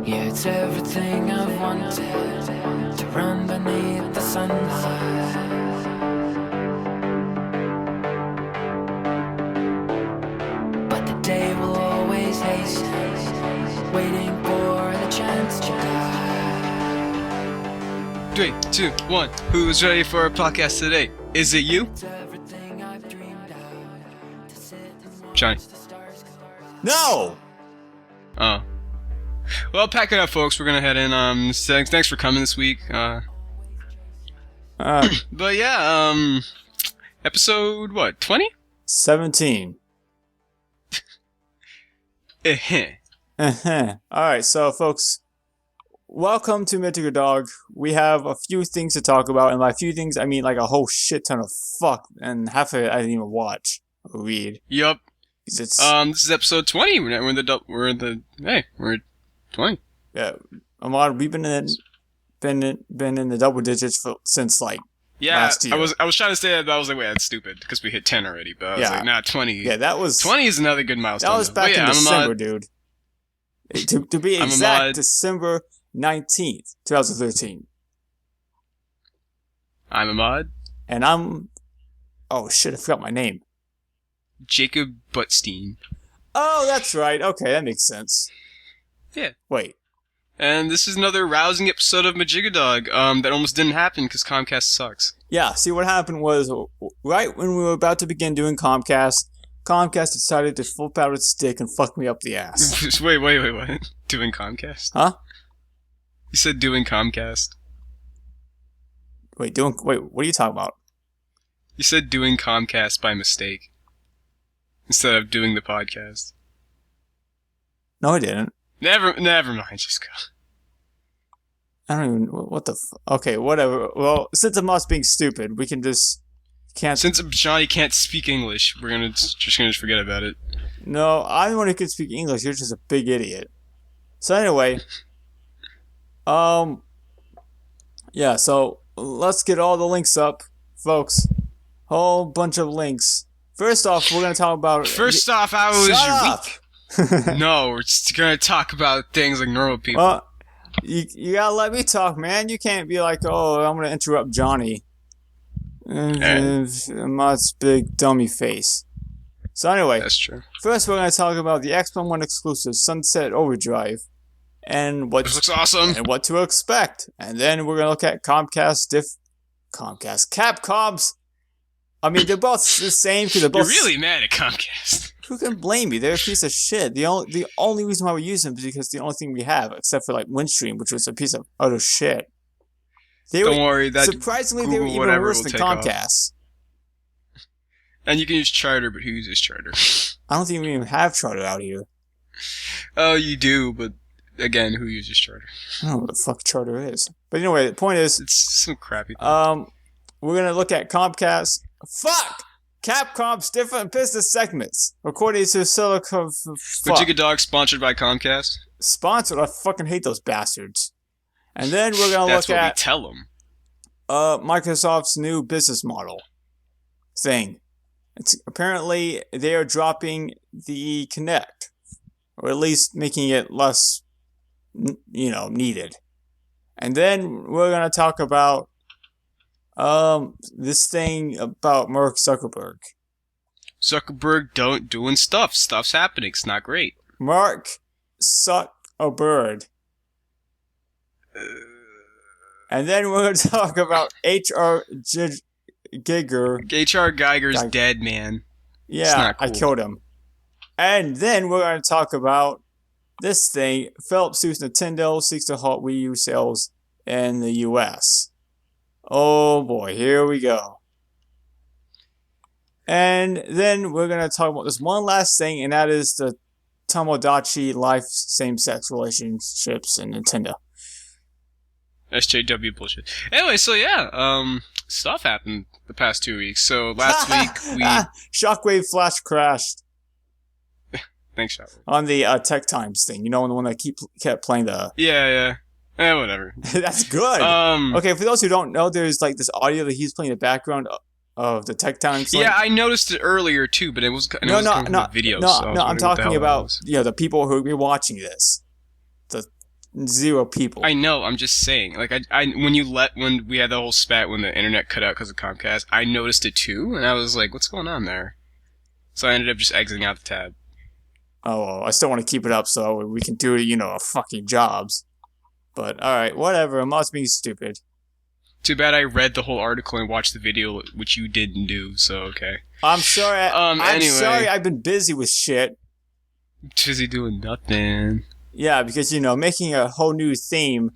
Yeah, it's everything I've wanted, to run beneath the sunlight. But the day will always hasten, waiting for the chance to die. 3, 2, 1. Who's ready for a podcast today? Is it you? It's everything I've dreamed of, to sit and watch Johnny. the stars go by. No! Oh. Well, pack it up, folks. We're gonna head in. Thanks for coming this week. But yeah, episode what? 20? 17. Alright, so folks, welcome to Mijigadog. We have a few things to talk about, and by a few things, I mean like a whole shit ton of fuck, and half of it I didn't even watch or read. Yup. 'Cause it's, This is episode 20. We're at 20. yeah, Ahmad, we've been in the double digits since like Yeah, last year. I was trying to say that, but I was like, wait, that's stupid because we hit 10 already. But I was like, nah, 20. Yeah, that was 20 is another good milestone. That was back in December, dude. To be I'm exact, Ahmad. December 19th, 2013. I'm Ahmad. And I'm... Oh, shit, I forgot my name. Jacob Buttstein. Oh, that's right. Okay, that makes sense. Yeah. Wait. And this is another rousing episode of Mijigadog that almost didn't happen because Comcast sucks. Yeah, see, what happened was, right when we were about to begin doing Comcast decided to flip out its dick and fuck me up the ass. Wait, what? Doing Comcast? Huh? You said doing Comcast. Wait, what are you talking about? You said doing Comcast by mistake. Instead of doing the podcast. No, I didn't. Never mind, just go. I don't even... What the Okay, whatever. Well, since I'm not being stupid, we can just... Can't... Since Johnny can't speak English, we're just gonna forget about it. No, I'm the one who can speak English. You're just a big idiot. So anyway, yeah. So let's get all the links up, folks. Whole bunch of links. First off, we're gonna talk about. First off, how was Shut your up! week? No, we're just gonna talk about things like normal people. You gotta let me talk, man. You can't be like, oh, I'm gonna interrupt Johnny. Mott's big dummy face. So anyway, That's true. first we're gonna talk about the Xbox One exclusive Sunset Overdrive and This looks awesome. and what to expect. And then we're gonna look at Capcom's. I mean, they're both the same because they're You're both. really mad at Comcast. Who can blame me? They're a piece of shit. The only reason why we use them is because the only thing we have, except for like Windstream, which was a piece of utter shit. Don't worry, that surprisingly they were Google even whatever worse will than take off. Comcast. And you can use Charter, but who uses Charter? I don't think we even have Charter out here. Oh, you do, but again, who uses Charter? I don't know what the fuck Charter is. But anyway, the point is, It's some crappy thing. we're gonna look at Capcom's different business segments, according to Silicon. Mijigadog sponsored by Comcast. Sponsored. I fucking hate those bastards. And then we're gonna That's look what we at tell them. Microsoft's new business model thing. It's apparently they are dropping the Kinect, or at least making it less, needed. And then we're gonna talk about this thing about Mark Zuckerberg. Zuckerberg doing stuff. Stuff's happening. It's not great. Mark suck a bird. And then we're going to talk about H.R. Giger. H.R. Geiger's dead, man. Yeah, not cool. I killed him. And then we're going to talk about this thing. Philips sues Nintendo, seeks to halt Wii U sales in the U.S. Oh boy, here we go. And then we're going to talk about this one last thing, and that is the Tomodachi life same-sex relationships in Nintendo. SJW bullshit. Anyway, so yeah, stuff happened the past 2 weeks. So last week we... Shockwave Flash crashed Thanks, Shockwave. on the Tech Times thing. You know, the one that kept playing the... Yeah. Whatever. That's good. Okay, for those who don't know, there's like this audio that he's playing in the background of the Tech Times. Yeah, I noticed it earlier too, but it was coming from the video. I'm talking about the people who are watching this. zero people. I know. I'm just saying. Like when we had the whole spat when the internet cut out because of Comcast, I noticed it too, and I was like, "What's going on there?" So I ended up just exiting out the tab. Oh, well, I still want to keep it up so we can do, our fucking jobs. But alright, whatever. I'm not being stupid. Too bad I read the whole article and watched the video, which you didn't do. So okay. I'm sorry. Anyway. Sorry. I've been busy with shit. Busy doing nothing. Yeah, because making a whole new theme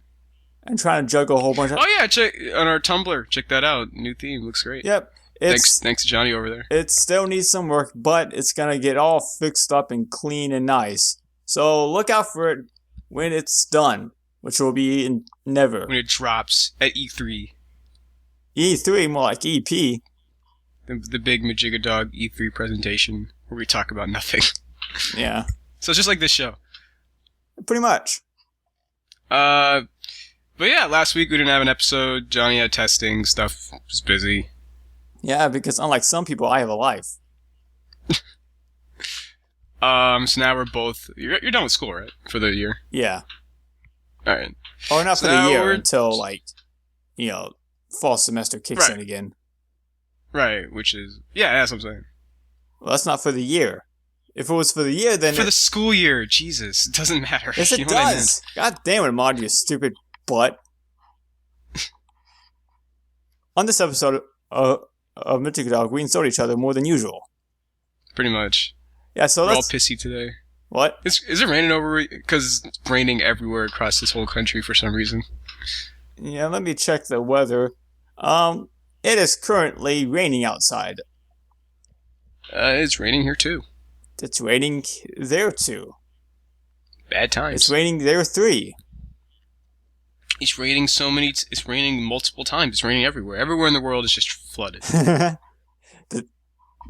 and trying to juggle a whole bunch of. Oh yeah, check on our Tumblr. Check that out. New theme looks great. Yep. Thanks to Johnny over there. It still needs some work, but it's gonna get all fixed up and clean and nice. So look out for it when it's done, which will be never. When it drops at E3. E3, more like EP. The big Mijigadog E3 presentation where we talk about nothing. Yeah. So it's just like this show. Pretty much. But yeah, last week we didn't have an episode. Johnny had testing, stuff was busy. Yeah, because unlike some people, I have a life. So now we're both... You're done with school, right? For the year? Yeah. Alright. Or not So for the now year we're- until, fall semester kicks Right. in again. Right, which is... Yeah, that's what I'm saying. Well, that's not for the year. If it was for the year, then... For the school year, Jesus, it doesn't matter. Yes, it You know what I meant? does. God damn it, Mod, you stupid butt. On this episode of Mijigadog, we insult each other more than usual. Pretty much. Yeah, so We're all let's... pissy today. What? Is it raining over? Because it's raining everywhere across this whole country for some reason. Yeah, let me check the weather. It is currently raining outside. It's raining here too. It's raining there too. Bad times. It's raining there 3. It's raining it's raining multiple times. It's raining everywhere. Everywhere in the world is just flooded.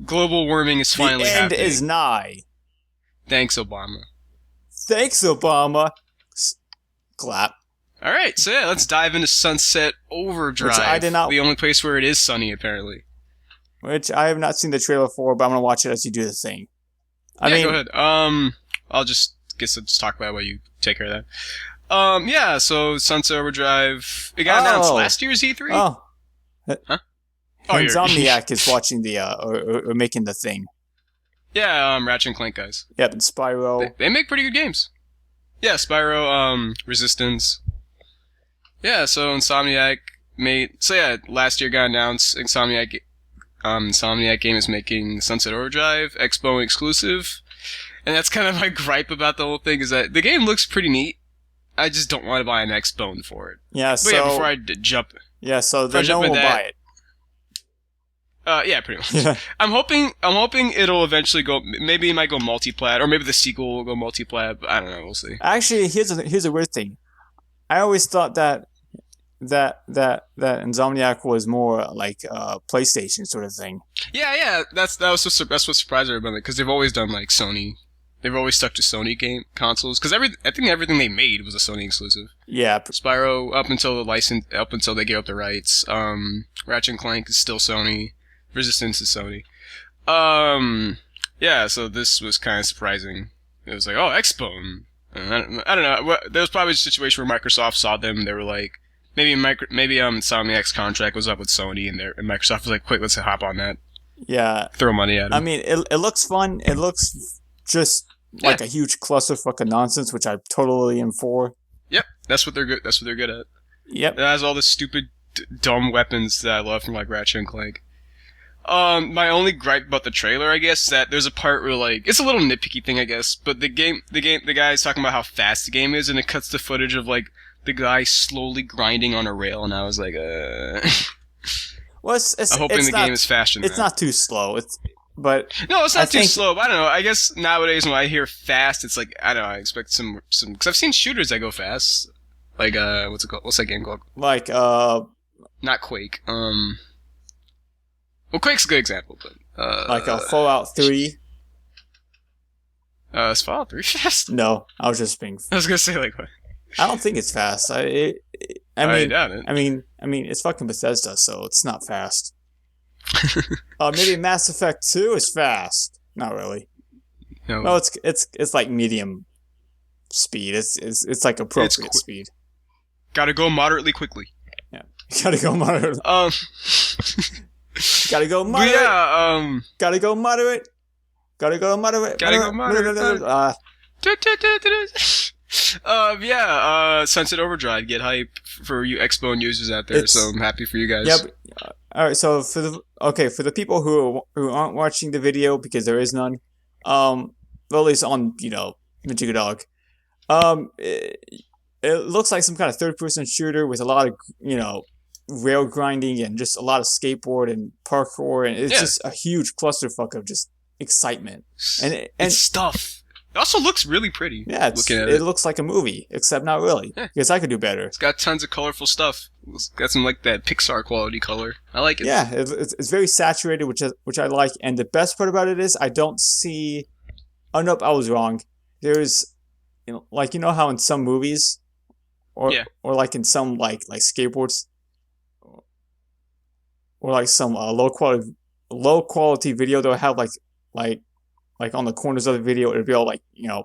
Global warming is finally the end happening. is nigh. Thanks, Obama. Thanks, Obama. Clap. All right, so yeah, let's dive into Sunset Overdrive. Which I did not- The only place where it is sunny, apparently. Which I have not seen the trailer for, but I'm gonna watch it as you do the thing. Go ahead. I'll just talk about it while you take care of that. Yeah, so Sunset Overdrive. It got announced last year's E3. Oh. Huh? Oh, you're- Insomniac is watching the or making the thing. Yeah, Ratchet and Clank guys. Yep, and Spyro. They make pretty good games. Yeah, Spyro, Resistance. Yeah, so Insomniac made... So yeah, last year got announced, Insomniac game is making Sunset Overdrive, Expo exclusive. And that's kind of my gripe about the whole thing, is that the game looks pretty neat. I just don't want to buy an Xbone for it. Yeah, But so yeah, before I jump... yeah, so before I then no jump one will into buy that- it. Yeah, pretty much. Yeah. I'm hoping it'll eventually go... Maybe it might go multiplat, or maybe the sequel will go multiplat, but I don't know, we'll see. Actually, here's a weird thing. I always thought that Insomniac was more like a PlayStation sort of thing. Yeah, that's what surprised everybody, because they've always done like Sony. They've always stuck to Sony game consoles, because I think everything they made was a Sony exclusive. Yeah, Spyro up until they gave up the rights. Ratchet and Clank is still Sony. Resistance is Sony. Yeah, so this was kind of surprising. It was like, oh, Xbone. I don't know. There was probably a situation where Microsoft saw them and they were like, maybe Insomniac's contract was up with Sony and Microsoft was like, quick, let's hop on that. yeah. Throw money at them. I mean, it looks fun. It looks just like a huge clusterfuck of nonsense, which I totally am for. Yep, that's what they're good. That's what they're good at. Yep. It has all the stupid, dumb weapons that I love from like Ratchet and Clank. My only gripe about the trailer, I guess, is that there's a part where like it's a little nitpicky thing, I guess, but the guy's talking about how fast the game is, and it cuts to footage of like the guy slowly grinding on a rail, and I was like, Well, it's I'm hoping it's the not, game is faster than It's that. not too slow. But No, it's I not too think- slow. But I don't know. I guess nowadays when I hear fast, it's like I don't know. I expect some because I've seen shooters that go fast. Like what's it called? What's that game called? like Not Quake. Well, Quake's a good example, but like a Fallout 3. Is Fallout 3 fast? No, I was just being. I was gonna say like what? I don't think it's fast. I doubt it. I mean, it's fucking Bethesda, so it's not fast. Maybe Mass Effect 2 is fast. Not really. No. No, it's like medium speed. It's like appropriate speed. Gotta go moderately quickly. Yeah, you gotta go moderate. Gotta go But moderate. yeah, Gotta go moderate. Gotta go moderate. Gotta go moderate. Sunset Overdrive, get hype for you Xbone users out there. So I'm happy for you guys. Yep. All right. So for the people who aren't watching the video because there is none, well, at least on Mijigadog, it looks like some kind of third-person shooter with a lot of rail grinding and just a lot of skateboard and parkour, and it's just a huge clusterfuck of just excitement and it's stuff. It also looks really pretty. Yeah, it looks like a movie, except not really. Yeah. Because I could do better. It's got tons of colorful stuff. It's got some like that Pixar quality color. I like it. Yeah, it's very saturated, which I like. And the best part about it is I don't see. Oh nope, I was wrong. There's, how in some movies, or like in some like skateboards, or like some low quality video, they'll have like on the corners of the video, it'll be all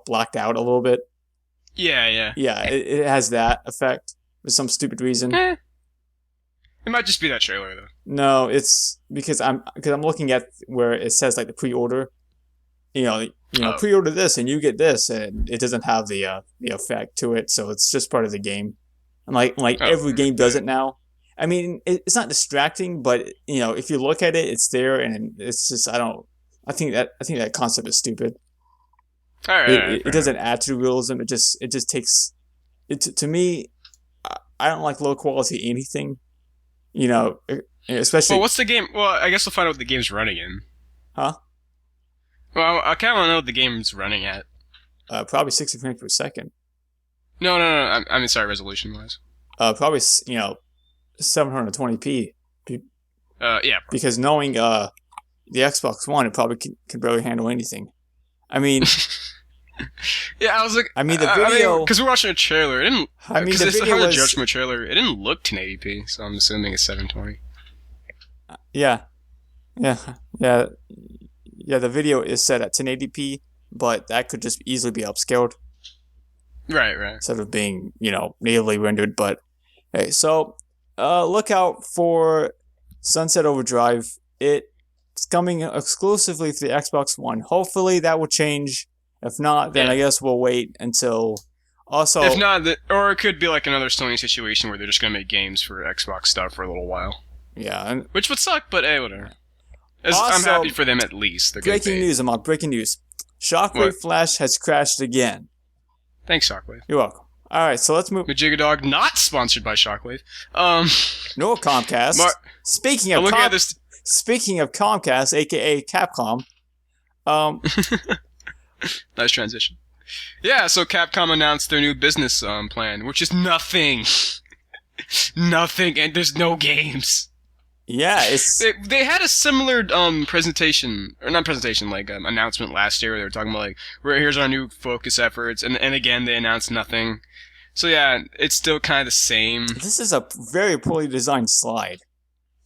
blacked out a little bit. Yeah. Yeah, it has that effect for some stupid reason. It might just be that trailer though. No, it's because I'm looking at where it says like the pre-order. Pre-order this and you get this, and it doesn't have the effect to it, so it's just part of the game. And every game does it now. I mean, it's not distracting, but if you look at it, it's there, and it's just I think that concept is stupid. It doesn't add to the realism. It just takes it to me. I don't like low quality anything. Especially. Well, what's the game? Well, I guess we'll find out what the game's running in. Huh? Well, I kind of want to know what the game's running at. Probably 60 frames per second. No. I mean, sorry, resolution wise. Probably 720p. Yeah. Probably. Because knowing the Xbox One, it probably can barely handle anything. I mean, yeah, I was like, I mean the video because we're watching a trailer. It didn't. I mean, the video how was to judge from a trailer. It didn't look 1080p, so I'm assuming it's 720. Yeah. The video is set at 1080p, but that could just easily be upscaled. Right. Instead of being, natively rendered. But hey, so look out for Sunset Overdrive. It's coming exclusively to the Xbox One. Hopefully that will change. If not, then I guess we'll wait until. Also, if not, or it could be like another Sony situation where they're just gonna make games for Xbox stuff for a little while. Yeah, which would suck, but hey, whatever. I'm happy for them at least. Breaking news, Ahmad. Breaking news. Shockwave Flash has crashed again. Thanks, Shockwave. You're welcome. All right, so let's move. Mijigadog, not sponsored by Shockwave. No, Comcast. Speaking of Comcast, aka Capcom. Nice transition. Yeah, so Capcom announced their new business plan, which is nothing. Nothing, and there's no games. Yeah, it's they had a similar presentation, or not presentation, like announcement last year where they were talking about like, here's our new focus efforts, and again they announced nothing. So yeah, it's still kind of the same. This is a very poorly designed slide.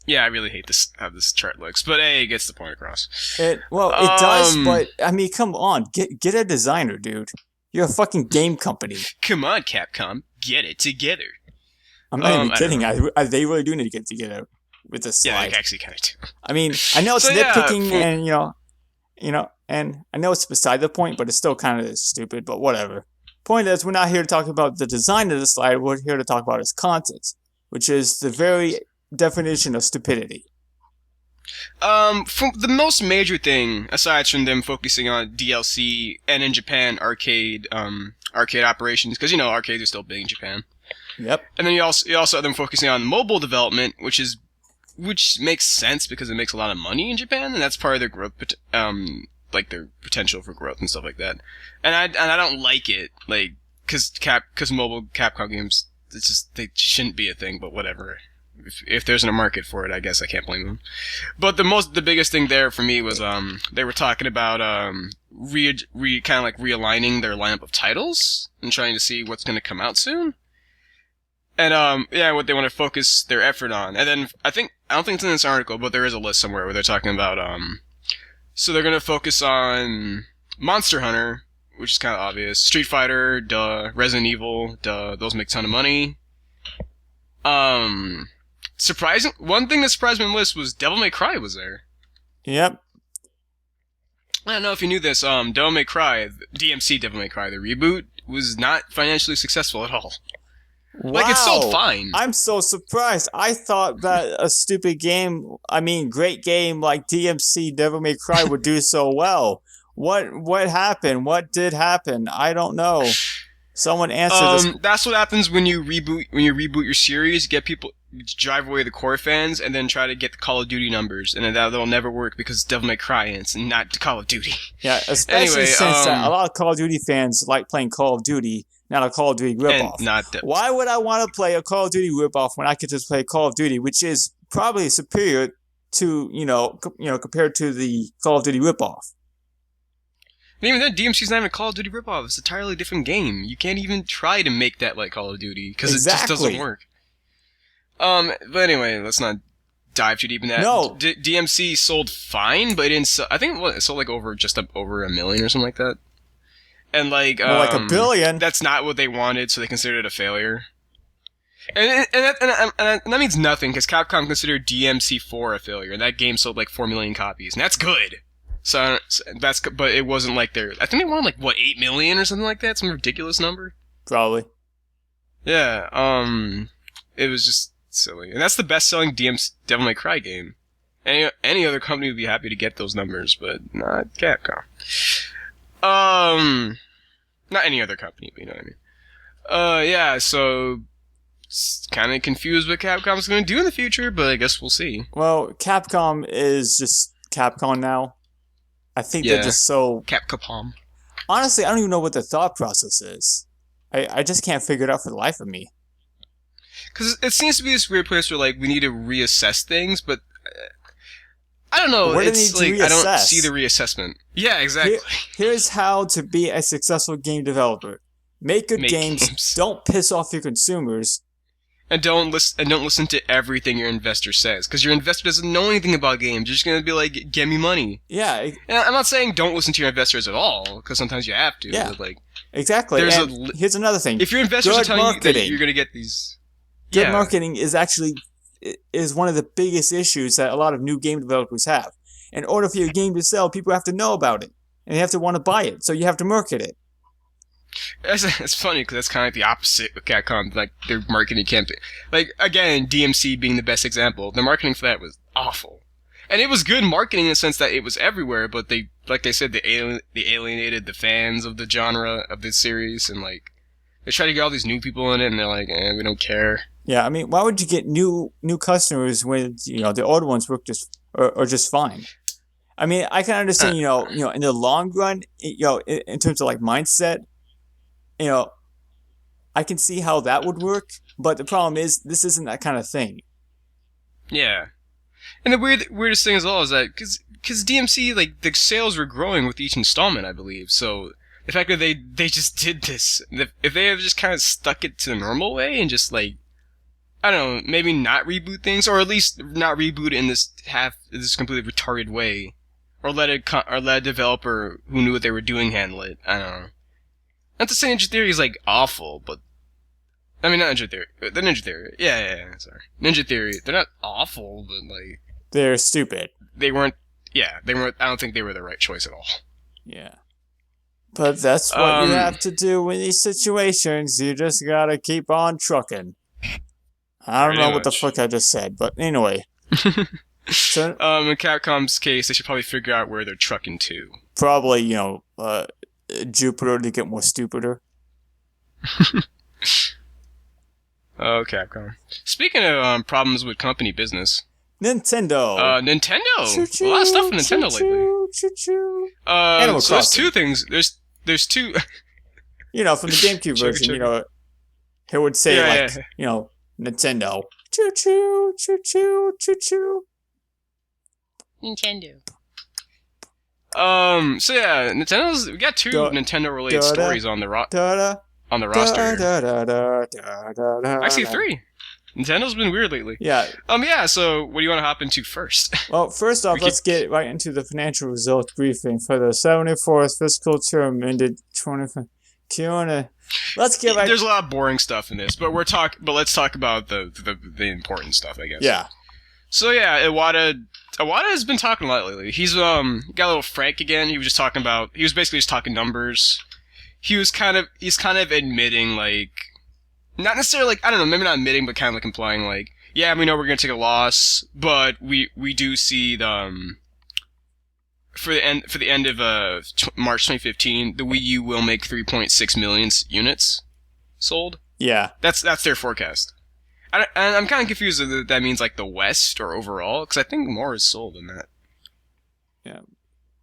Yeah, I really hate how this chart looks, but hey, it gets the point across. It does, but I mean, come on, get a designer, dude. You're a fucking game company. Come on, Capcom, get it together. I'm not even kidding. They really do need to get together with this slide. Yeah, they actually kind of do. I mean, I know it's nitpicking, and and I know it's beside the point, but it's still kind of stupid. But whatever. Point is, we're not here to talk about the design of the slide. We're here to talk about its content, which is the very definition of stupidity. From the most major thing, aside from them focusing on DLC and in Japan arcade operations, because arcades are still big in Japan. Yep. And then you also have them focusing on mobile development, which makes sense because it makes a lot of money in Japan, and that's part of their growth, like their potential for growth and stuff like that. And I don't like it, like, because mobile Capcom games, it's just, they shouldn't be a thing, but whatever. If there's a market for it, I guess I can't blame them. But the biggest thing there for me was they were talking about kind of like realigning their lineup of titles and trying to see what's going to come out soon. And what they want to focus their effort on. And then I don't think it's in this article, but there is a list somewhere where they're talking about so they're going to focus on Monster Hunter, which is kind of obvious. Street Fighter, duh. Resident Evil, duh. Those make a ton of money. Surprising. One thing that surprised me on the list was Devil May Cry was there. Yep. I don't know if you knew this. Devil May Cry, DMC Devil May Cry, the reboot was not financially successful at all. Wow. Like, it sold fine. I'm so surprised. I thought that a stupid game, great game like DMC Devil May Cry would do so well. What happened? What did happen? I don't know. Someone answer this. That's what happens when you reboot your series. Get people drive away the core fans, and then try to get the Call of Duty numbers, and then that'll never work because it's Devil May Cry and it's not Call of Duty. Yeah, especially since a lot of Call of Duty fans like playing Call of Duty, not a Call of Duty ripoff. Why would I want to play a Call of Duty ripoff when I could just play Call of Duty, which is probably superior to compared to the Call of Duty ripoff? And even then, DMC's not even a Call of Duty ripoff. It's an entirely different game. You can't even try to make that like Call of Duty because it just doesn't work. But anyway, let's not dive too deep in that. No. DMC sold fine, but it didn't I think it sold like over 1 million or something like that. And like, more like 1 billion. That's not what they wanted, so they considered it a failure. And that means nothing, because Capcom considered DMC4 a failure, and that game sold like 4 million copies, and that's good. So but it wasn't like I think they wanted like, what, 8 million or something like that? Some ridiculous number? Probably. Yeah, it was just silly. And that's the best-selling Devil May Cry game. Any other company would be happy to get those numbers, but not Capcom. Not any other company, but you know what I mean. Yeah, so kind of confused what Capcom's going to do in the future, but I guess we'll see. Well, Capcom is just Capcom now. I think they're just so... Capcom. Honestly, I don't even know what the thought process is. I just can't figure it out for the life of me. Because it seems to be this weird place where, like, we need to reassess things, but... I don't know. It's like, I don't see the reassessment. Yeah, exactly. Here's how to be a successful game developer. Make good games. Don't piss off your consumers. And don't listen to everything your investor says, because your investor doesn't know anything about games. You're just gonna be like, "Give me money." Yeah. And I'm not saying don't listen to your investors at all, because sometimes you have to. Yeah. But like, exactly. Here's another thing. If your investors are telling you that you're gonna get these, good marketing is one of the biggest issues that a lot of new game developers have. In order for your game to sell, people have to know about it, and they have to want to buy it. So you have to market it. It's funny because that's kind of like the opposite with Capcom, like their marketing campaign. Like again, DMC being the best example, the marketing for that was awful, and it was good marketing in the sense that it was everywhere. But they said, they alienated the fans of the genre of this series, and like they tried to get all these new people in it, and they're like, we don't care. Yeah, I mean, why would you get new customers when the old ones work just fine? I mean, I can understand in the long run, in terms of like mindset. I can see how that would work, but the problem is this isn't that kind of thing. Yeah, and the weirdest thing as well is that because DMC, like, the sales were growing with each installment, I believe. So the fact that they just did this, if they have just kind of stuck it to the normal way and just like, I don't know, maybe not reboot things, or at least not reboot in this completely retarded way, or let a developer who knew what they were doing handle it. I don't know. Not to say Ninja Theory is, like, awful, but... I mean, not Ninja Theory. The Ninja Theory. Yeah, sorry. Ninja Theory. They're not awful, but, like... They're stupid. They weren't... I don't think they were the right choice at all. Yeah. But that's what you have to do in these situations. You just gotta keep on trucking. I don't know what the fuck I just said, but anyway. So, in Capcom's case, they should probably figure out where they're trucking to. Probably, Jupiter to get more stupider. Oh, Capcom. Speaking of problems with company business. Nintendo. Nintendo. A lot of stuff in Nintendo lately. Choo-choo. So there's two things. There's two. From the GameCube version, it would say Nintendo. Choo-choo, choo-choo, choo-choo. Nintendo. So yeah, we got two Nintendo-related stories on the roster. Actually, 3. Nintendo's been weird lately. Yeah. Yeah, so what do you want to hop into first? Well, first off, let's get right into the financial results briefing for the 74th fiscal term ended 20. Let's get right. There's a lot of boring stuff in this, but let's talk about the important stuff, I guess. Yeah. So yeah, Iwata has been talking a lot lately. He's got a little frank again. He was basically just talking numbers. He's kind of admitting, like, not necessarily, like, I don't know, maybe not admitting, but kind of like implying, like, yeah, we know we're gonna take a loss, but we do see for the end of March 2015, the Wii U will make 3.6 million units sold. Yeah. That's their forecast. I'm kind of confused if that means like the West or overall, because I think more is sold than that. Yeah.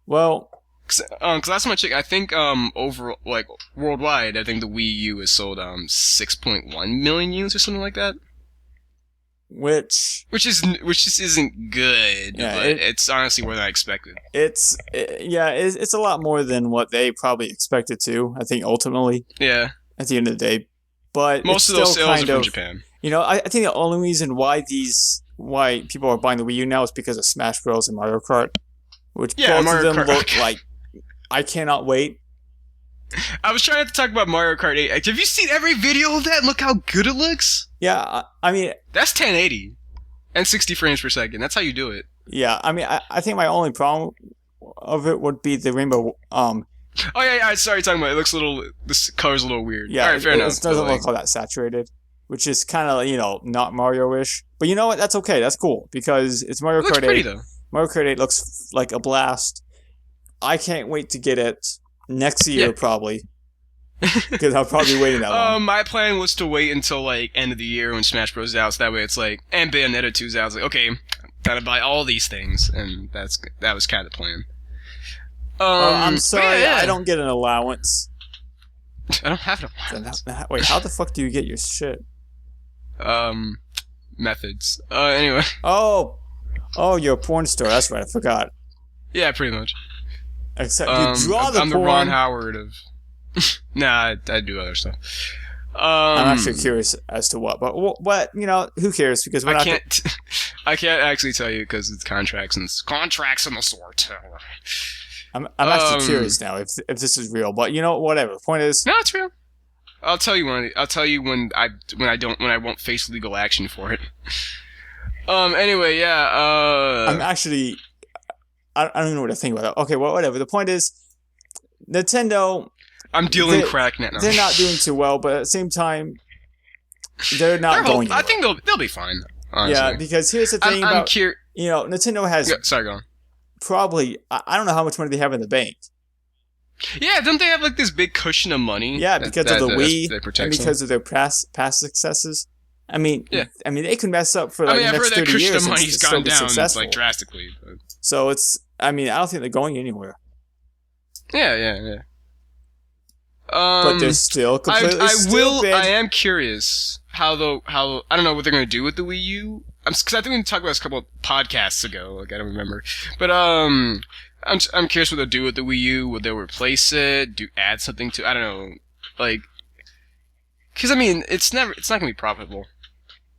Well, because last time I checked, I think overall, like worldwide, I think the Wii U has sold 6.1 million units or something like that. Which just isn't good. Yeah, but it's honestly more than I expected. It's a lot more than what they probably expected to. I think ultimately. Yeah. At the end of the day, but most of those sales are from Japan. You know, I think the only reason why people are buying the Wii U now is because of Smash Bros. And Mario Kart, which both of them look like. I cannot wait. I was trying to talk about Mario Kart 8. Have you seen every video of that? Look how good it looks. Yeah, I mean... That's 1080 and 60 frames per second. That's how you do it. Yeah, I mean, I think my only problem of it would be the rainbow... Oh, yeah, sorry, talking about it. It looks a little... This color's a little weird. Yeah, all right, fair enough. It doesn't look all that saturated, which is kind of, you know, not Mario-ish. But you know what? That's okay. That's cool, because it's Mario Kart 8. It looks pretty, though. Mario Kart 8 looks like a blast. I can't wait to get it next year, probably. Because I'll probably wait that long. My plan was to wait until, like, end of the year when Smash Bros. Is out, so that way it's like, and Bayonetta 2's out. I was like, okay, gotta buy all these things, and that was kind of the plan. I'm sorry, I don't get an allowance. I don't have an allowance. Wait, how the fuck do you get your shit? Methods. Anyway. Oh, you're a porn star. That's right, I forgot. Yeah, pretty much. Except you draw the porn. I'm the Ron Howard of... Nah, I do other stuff. I'm actually curious as to what, but what, you know, who cares? Because I can't actually tell you because it's contracts and the sort. I'm actually curious now if this is real, but you know, whatever. The point is, no, it's real. I'll tell you when I won't face legal action for it. Anyway, yeah. I'm actually, I don't even know what to think about that. Okay, well, whatever. The point is, Nintendo. I'm dealing crack now. They're not doing too well, but at the same time, they're not going anywhere. I think they'll be fine. Honestly. Yeah, because here's the thing about you know, Nintendo has sorry, go on. Probably I don't know how much money they have in the bank. Yeah, don't they have like this big cushion of money? Yeah, because of the Wii and because of their past successes. I mean, they can mess up for like the next 30 years. I've heard that cushion of money's gone down like drastically. But... So it's, I mean, I don't think they're going anywhere. Yeah. But they're still completely stupid. I am curious how I don't know what they're going to do with the Wii U. Because I think we talked about this a couple of podcasts ago. Like I don't remember, but I'm curious what they'll do with the Wii U. Will they replace it? Add something to? I don't know. Like, because I mean, it's not going to be profitable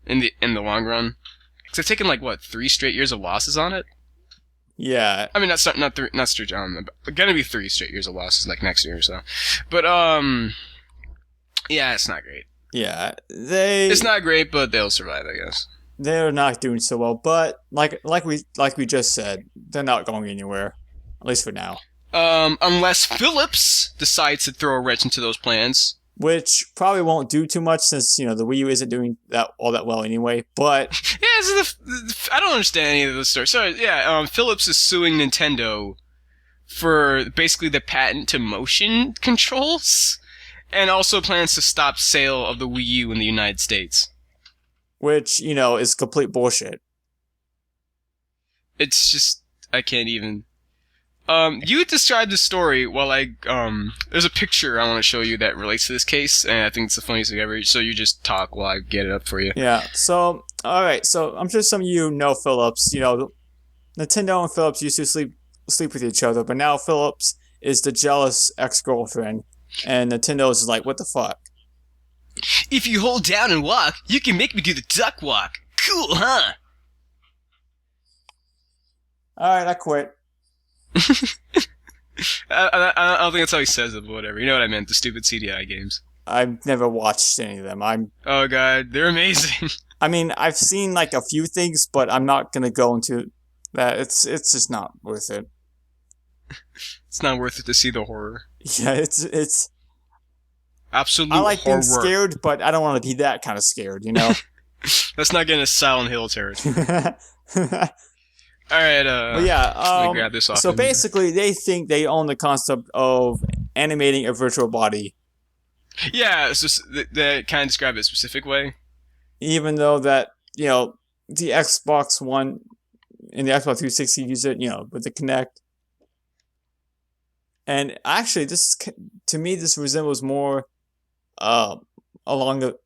in the long run. Because they've taken like 3 straight years of losses on it. Yeah. I mean, not straight. Gonna be 3 straight years of losses like next year or so. But yeah, it's not great. Yeah, it's not great, but they'll survive, I guess. They're not doing so well, but like we just said, they're not going anywhere, at least for now. Unless Philips decides to throw a wrench into those plans. Which probably won't do too much since, you know, the Wii U isn't doing all that well anyway, but... Yeah, I don't understand any of this story. So, yeah, Philips is suing Nintendo for basically the patent to motion controls, and also plans to stop sale of the Wii U in the United States. Which, you know, is complete bullshit. It's just... I can't even... You described the story while there's a picture I want to show you that relates to this case, and I think it's the funniest thing ever, so you just talk while I get it up for you. Yeah, so, alright, so I'm sure some of you know Philips, you know, Nintendo and Philips used to sleep with each other, but now Philips is the jealous ex-girlfriend, and Nintendo is like, what the fuck? If you hold down and walk, you can make me do the duck walk. Cool, huh? Alright, I quit. I don't think that's how he says it, but whatever. You know what I meant, the stupid CDI games. I've never watched any of them. Oh god, they're amazing. I mean, I've seen like a few things, but I'm not gonna go into that. It's just not worth it. It's not worth it to see the horror. Yeah, it's. Absolute I like horror. being scared, but I don't want to be that kind of scared, you know. That's not getting a Silent Hill territory. Alright, But yeah, let me grab this off. so basically they think they own the concept of animating a virtual body, Yeah, it's just they kind of describe it a specific way. even though that, you know, the Xbox One and the Xbox 360 use it, you know, with the Kinect. And actually, to me, this resembles more along the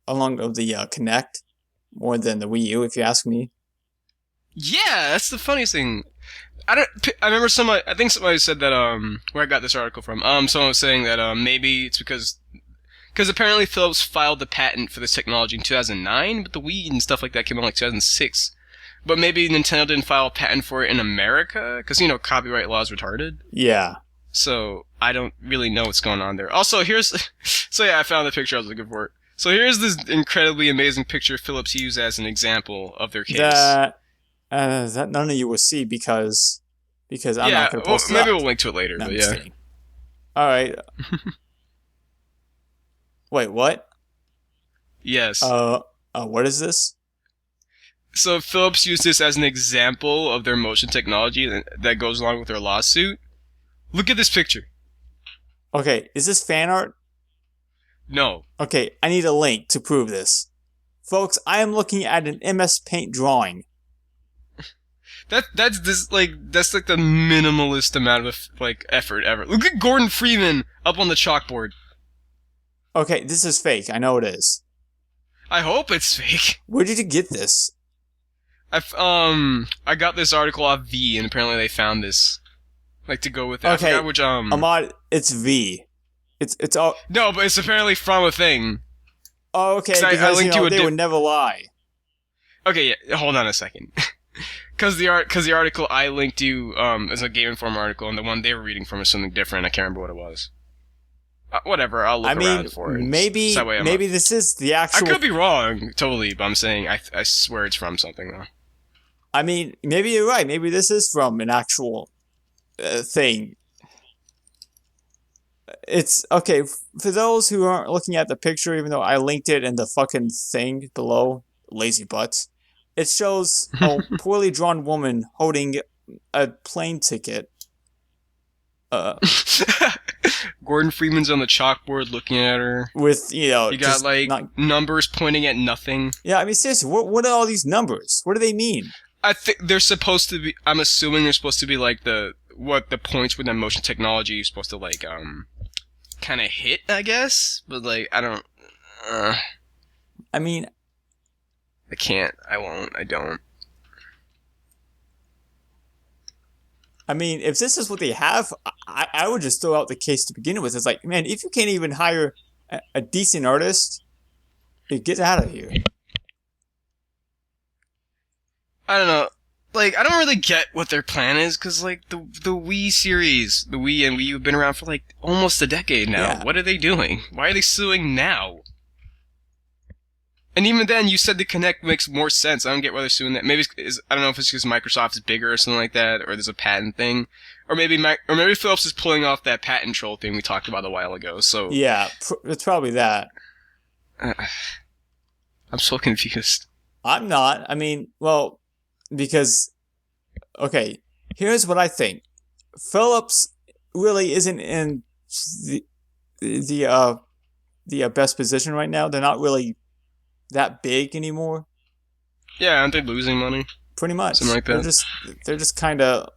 Kinect more than the Wii U, if you ask me. Yeah, that's the funniest thing. I remember I think somebody said that where I got this article from. Someone was saying that maybe it's because apparently Philips filed the patent for this technology in 2009, but the Wii and stuff like that came out in like 2006. But maybe Nintendo didn't file a patent for it in America because you know copyright law is retarded. Yeah. So I don't really know what's going on there. Also, so yeah, I found the picture I was looking for. So here's this incredibly amazing picture Philips used as an example of their case. That none of you will see because I'm not going to post it. Maybe up. we'll link to it later. No, but I'm yeah. just kidding. All right. Wait, what? Yes. What is this? So Philips used this as an example of their motion technology that goes along with their lawsuit. Look at this picture. Okay, is this fan art? No. Okay, I need a link to prove this. Folks, I am looking at an MS Paint drawing. That's like the minimalist amount of like effort ever. Look at Gordon Freeman up on the chalkboard. Okay, this is fake. I know it is. I hope it's fake. Where did you get this? I got this article off V, and apparently they found this, like to go with it. Okay, I forgot which Ahmad, it's V. It's all. No, but it's apparently from a thing. Oh, okay. 'Cause I Because linked you know, you a they would never lie. Okay, yeah, hold on a second. Because the article I linked you is a Game Informer article, and the one they were reading from is something different. I can't remember what it was. Whatever, I'll look around for it. Maybe this is the actual. I could be wrong, totally, but I'm saying I swear it's from something though. I mean, maybe you're right. Maybe this is from an actual thing. It's okay for those who aren't looking at the picture, even though I linked it in the fucking thing below. Lazy butts. It shows a poorly drawn woman holding a plane ticket. Gordon Freeman's on the chalkboard looking at her. With, you know, You got like numbers pointing at nothing. Yeah, I mean, seriously, what are all these numbers? What do they mean? I think they're supposed to be. I'm assuming they're supposed to be like the points within motion technology you're supposed to like kind of hit, I guess. But like I don't. I mean, I can't. I won't. I don't. I mean, if this is what they have, I would just throw out the case to begin with. It's like, man, if you can't even hire a decent artist, get out of here. I don't know. Like, I don't really get what their plan is, because, like, the Wii series, the Wii and Wii U have been around for, like, almost a decade now. Yeah. What are they doing? Why are they suing now? And even then, you said the Kinect makes more sense. I don't get why they're suing that. Maybe I don't know if it's because Microsoft is bigger or something like that, or there's a patent thing. Or maybe Philips is pulling off that patent troll thing we talked about a while ago, so... Yeah, it's probably that. I'm so confused. I'm not. I mean, well, because... Okay, here's what I think. Philips really isn't in the best position right now. They're not really that big anymore. Yeah, aren't they losing money? Pretty much. Something like that. They're just kind of...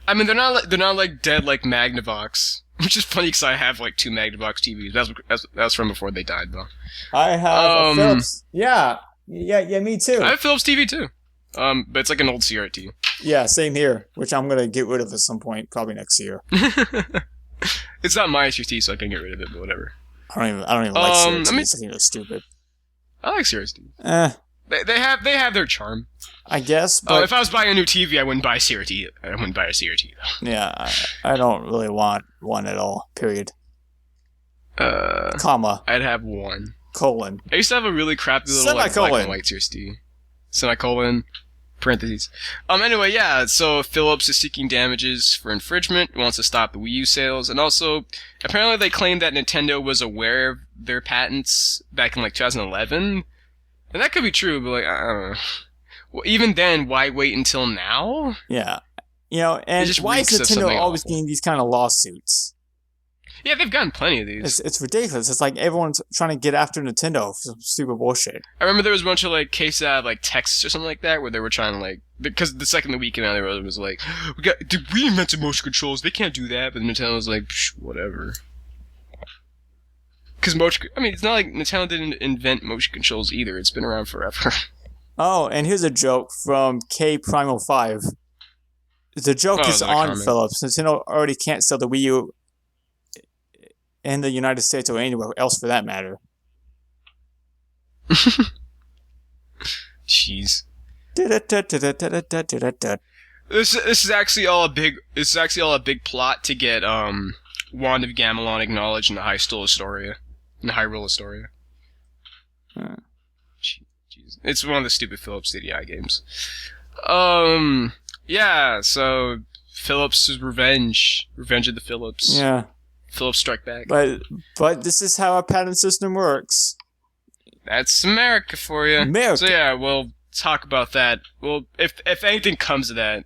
I mean, they're not like dead like Magnavox, which is funny because I have like 2 Magnavox TVs. That was from before they died, though. I have a Philips. Yeah, me too. I have Philips TV too. But it's like an old CRT. Yeah, same here. Which I'm gonna get rid of at some point, probably next year. It's not my HRT, so I can get rid of it. But whatever. I don't even like Series I mean, D's. I think they're stupid. I like Series D. Eh, They have their charm. I guess, but If I was buying a new TV, I wouldn't buy a Series D. I wouldn't buy a Series D though. yeah, I don't really want one at all. Period. Comma. I'd have one. Colon. I used to have a really crappy little like, black Semicolon. and white Series D. Semicolon. Parentheses. Anyway, yeah, so Philips is seeking damages for infringement, wants to stop the Wii U sales, and also, apparently they claim that Nintendo was aware of their patents back in, like, 2011. And that could be true, but, like, I don't know. Well, even then, why wait until now? Yeah. You know, and just why is reeks of Nintendo something always awful. getting these kind of lawsuits? Yeah, they've gotten plenty of these. It's ridiculous. It's like everyone's trying to get after Nintendo for some stupid bullshit. I remember there was a bunch of, like, cases out of, like, Texas or something like that, where they were trying to, like, because the second the Wii came out, there was like, we invented motion controls, they can't do that, but Nintendo was like, whatever. Because it's not like Nintendo didn't invent motion controls either, it's been around forever. Oh, and here's a joke from K Primal 5. The joke is that on comment. Philips. Nintendo already can't sell the Wii U in the United States or anywhere else for that matter. Jeez. Da-da-da-da-da-da-da-da-da. This is actually all a big plot to get Wand of Gamelon acknowledged in the Hyrule Historia. Huh. Jeez. It's one of the stupid Philips DDI games. Yeah, so Philips' Revenge of the Philips. Yeah, Philips Strike Back. but this is how our patent system works. That's America for you. America. So yeah, we'll talk about that. Well, if anything comes of that,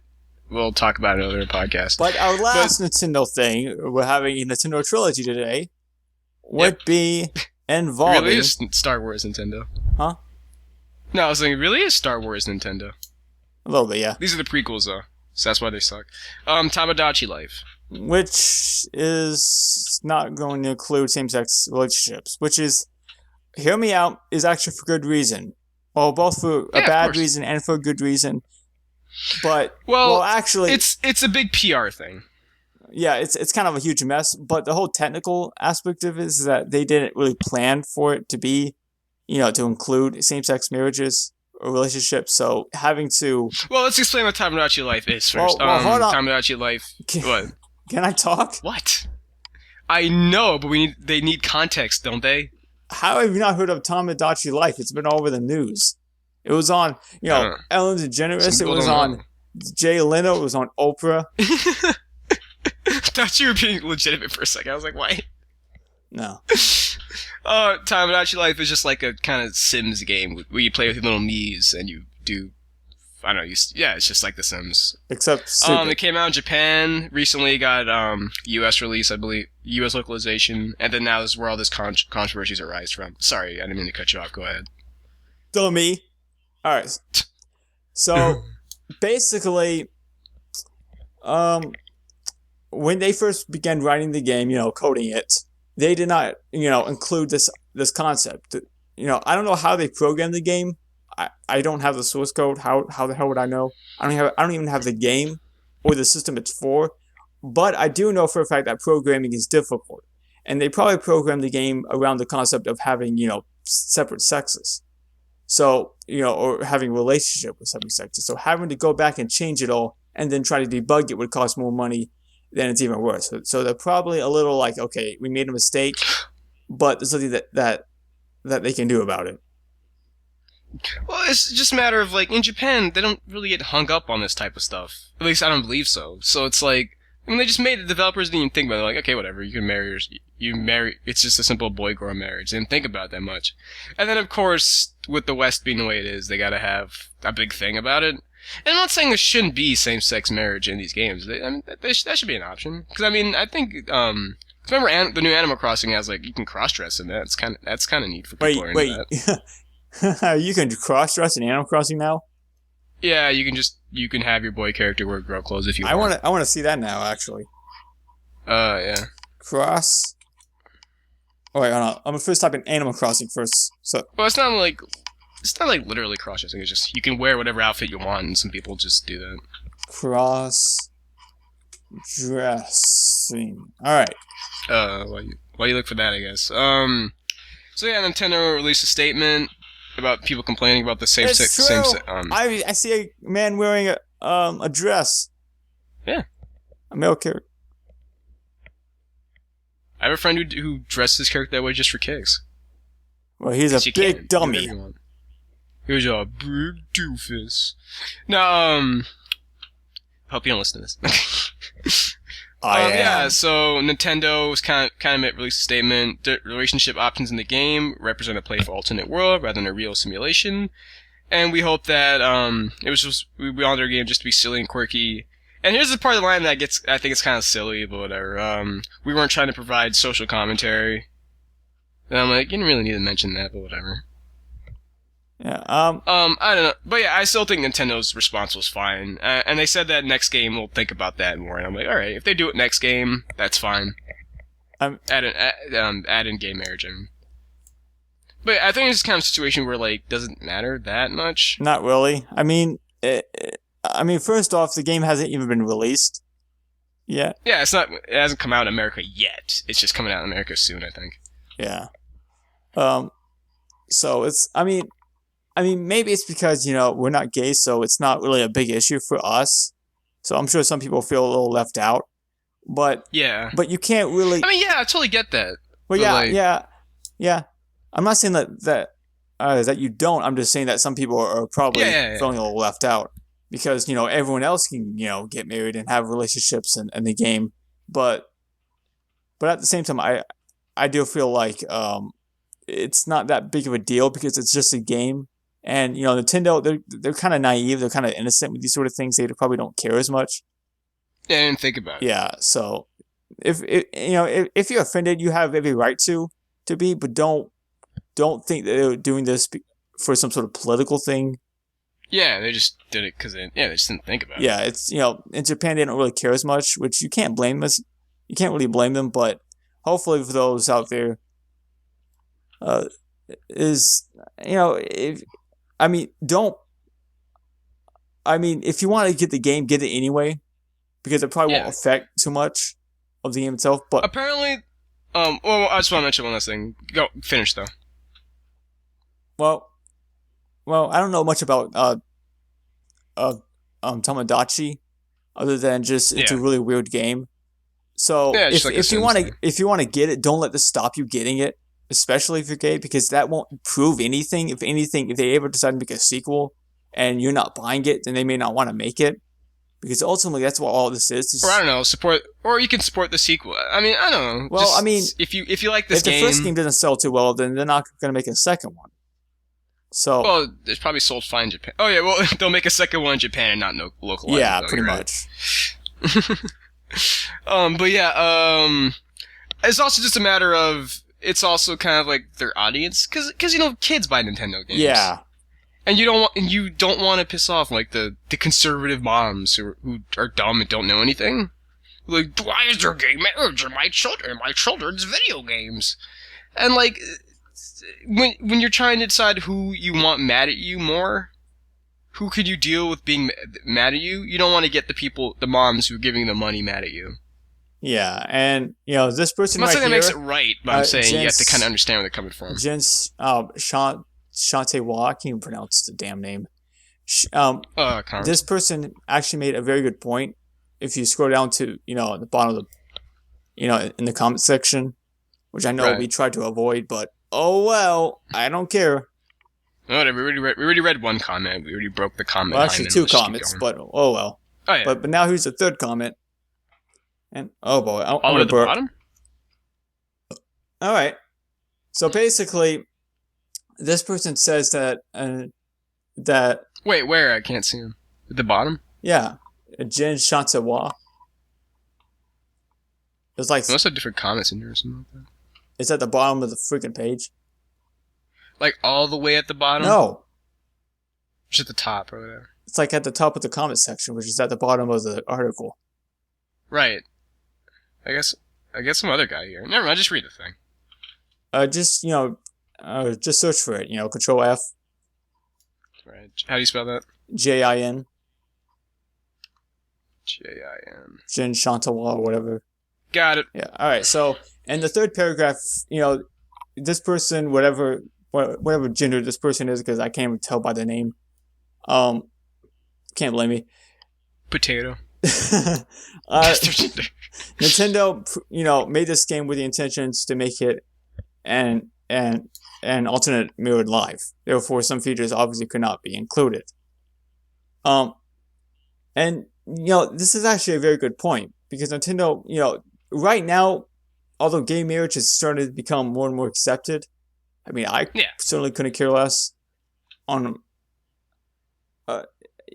we'll talk about it in another podcast. But our last Nintendo thing, we're having a Nintendo trilogy today, would be involving... Really is Star Wars Nintendo. Huh? No, I was saying, really is Star Wars Nintendo. A little bit, yeah. These are the prequels, though. So that's why they suck. Tamagotchi Life. Which is not going to include same-sex relationships. Which is, hear me out, is actually for good reason. Well, both for a Yeah, of bad course. reason and for a good reason. But, Well, actually... It's a big PR thing. Yeah, it's kind of a huge mess, but the whole technical aspect of it is that they didn't really plan for it to be, to include same-sex marriages or relationships, so having to... Well, let's explain what Tamagotchi Life is first. Well, hold on. Tamagotchi Life... What? Can I talk? What? I know, but they need context, don't they? How have you not heard of Tamagotchi Life? It's been all over the news. It was on, Ellen DeGeneres, Some it people was don't on know. Jay Leno, it was on Oprah. Thought you were being legitimate for a second. I was like, why? No. Tamagotchi Life is just like a kind of Sims game where you play with your little Miis and you do... I don't know, it's just like The Sims. Except stupid. It came out in Japan, recently got US release, I believe, US localization, and then now this is where all this controversies arise from. Sorry, I didn't mean to cut you off, go ahead. Dummy. Alright. So, basically, when they first began writing the game, coding it, they did not, include this concept. I don't know how they programmed the game. I don't have the source code. How the hell would I know? I don't even have the game or the system it's for. But I do know for a fact that programming is difficult. And they probably programmed the game around the concept of having, separate sexes. So, or having a relationship with separate sexes. So having to go back and change it all and then try to debug it would cost more money, then it's even worse. So they're probably a little like, okay, we made a mistake, but there's something that they can do about it. Well, it's just a matter of, like, in Japan, they don't really get hung up on this type of stuff. At least I don't believe so. So it's like, they just made the developers didn't even think about it. Like, okay, whatever, you can marry, it's just a simple boy-girl marriage. They didn't think about it that much. And then, of course, with the West being the way it is, they gotta have a big thing about it. And I'm not saying there shouldn't be same-sex marriage in these games. That should be an option. Because, I think, remember the new Animal Crossing has, like, you can cross-dress in that. That's kind of neat for people who are into that. You can cross-dress in Animal Crossing now? Yeah, you can have your boy character wear girl clothes if you want. I want to see that now, actually. Yeah. Cross. Oh wait, hold on. I'm gonna first type in Animal Crossing first. So. Well, it's not like literally cross-dressing. It's just you can wear whatever outfit you want, and some people just do that. Cross dressing. All right. while you look for that, I guess. So yeah, Nintendo released a statement about people complaining about the same. It's true. I see a man wearing a dress. Yeah. A male character. I have a friend who dressed his character that way just for kicks. Well, he's a big dummy. He was a big doofus. Now, hope you don't listen to this. Yeah, so Nintendo was kind of released a statement. The relationship options in the game represent a playful alternate world rather than a real simulation. And we hope that it was just we wanted our game just to be silly and quirky. And here's the part of the line that I think it's kind of silly, but whatever. We weren't trying to provide social commentary. And I'm like, you didn't really need to mention that, but whatever. Yeah. I don't know, but yeah, I still think Nintendo's response was fine. And they said that next game we'll think about that more. And I'm like, all right, if they do it next game, that's fine. Add in gay marriage. But I think it's kind of a situation where like doesn't matter that much. Not really. I mean, first off, the game hasn't even been released yet. Yeah, it hasn't come out in America yet. It's just coming out in America soon, I think. Yeah. So it's. I mean, maybe it's because we're not gay, so it's not really a big issue for us. So I'm sure some people feel a little left out. But yeah. But you can't really. I mean, yeah, I totally get that. Well, yeah. I'm not saying that you don't. I'm just saying that some people are probably feeling a little left out because everyone else can get married and have relationships in the game, but at the same time, I do feel like it's not that big of a deal because it's just a game, and Nintendo they're kind of naive, they're kind of innocent with these sort of things. They probably don't care as much. Yeah, I didn't think about it. Yeah, so if you're offended, you have every right to be, but don't think that they're doing this for some sort of political thing. Yeah, they just did it because they just didn't think about it. Yeah, it's in Japan they don't really care as much, which you can't blame us. You can't really blame them, but hopefully for those out there, if you want to get the game, get it anyway, because it probably won't affect too much of the game itself. But apparently, well, I just want to mention one last thing. Go finish though. Well, I don't know much about Tamagotchi, other than just it's a really weird game. So if you want to get it, don't let this stop you getting it, especially if you're gay, because that won't prove anything. If anything, if they ever decide to make a sequel and you're not buying it, then they may not want to make it, because ultimately that's what all this is. Or I don't know, support, or you can support the sequel. I mean, I don't know. Well, if you like this game, if the first game doesn't sell too well, then they're not going to make a second one. So, well, it's probably sold fine in Japan. Oh yeah, well they'll make a second one in Japan and not localize. Yeah, pretty much. But yeah, it's also just a matter of it's also kind of like their audience, because kids buy Nintendo games. Yeah, and you don't want to piss off like the conservative moms who are dumb and don't know anything. Like, why is there gay marriage in my children's video games? And like, when you're trying to decide who you want mad at you more, who could you deal with being mad at you? You don't want to get the moms who are giving the money mad at you. Yeah, and this person I'm not right saying that here, makes it right, but I'm saying you have to kind of understand where they're coming from. Shantae, I can't even pronounce the damn name. This person actually made a very good point. If you scroll down to the bottom of the in the comment section, which I know we tried to avoid, but oh well, I don't care. Whatever. We already read one comment. We already broke the comment. Well, actually, two comments, but oh well. Oh yeah. But now here's the third comment, and oh boy, I'm all at the bottom. All right. So basically, this person says that Wait, where? I can't see him. At the bottom? Yeah, Jin Shantawa. There's like must have different comments in there or something like that. It's at the bottom of the freaking page. Like all the way at the bottom? No. Just at the top or whatever. It's like at the top of the comment section, which is at the bottom of the article. Right. I guess some other guy here. Never mind, just read the thing. Just search for it. Control F. Right. How do you spell that? JIN. JIN. Jin Shantawa or whatever. Got it. Yeah. All right. So, in the third paragraph, this person, whatever gender this person is, because I can't even tell by the name. Can't blame me. Potato. Nintendo, made this game with the intentions to make it an alternate mirrored life. Therefore, some features obviously could not be included. And this is actually a very good point because Nintendo, right now, although gay marriage is starting to become more and more accepted, I mean, I certainly couldn't care less.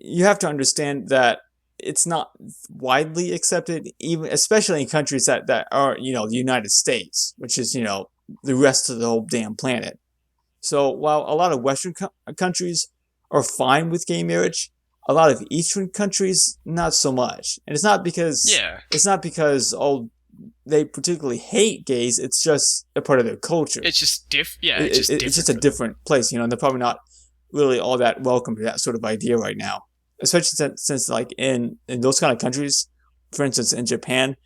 You have to understand that it's not widely accepted, especially in countries that are, the United States, which is, the rest of the whole damn planet. So while a lot of Western countries are fine with gay marriage, a lot of Eastern countries not so much. And it's not because they particularly hate gays. It's just a part of their culture. It's just it's just a different place, and they're probably not really all that welcome to that sort of idea right now. Especially since like in those kind of countries, for instance, in Japan,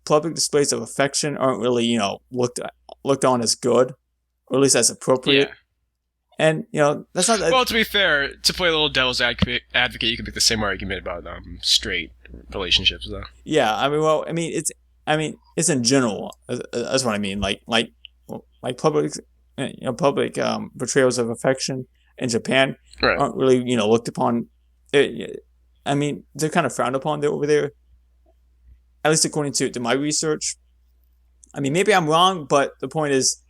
public displays of affection aren't really, looked on as good, or at least as appropriate. Yeah. And, that's not... Well, to be fair, to play a little devil's advocate, you could make the same argument about straight relationships, though. Yeah, it's in general. That's what I mean. Like public, public portrayals of affection in Japan aren't really, looked upon. They're kind of frowned upon over there. At least according to my research. I mean, maybe I'm wrong, but the point is,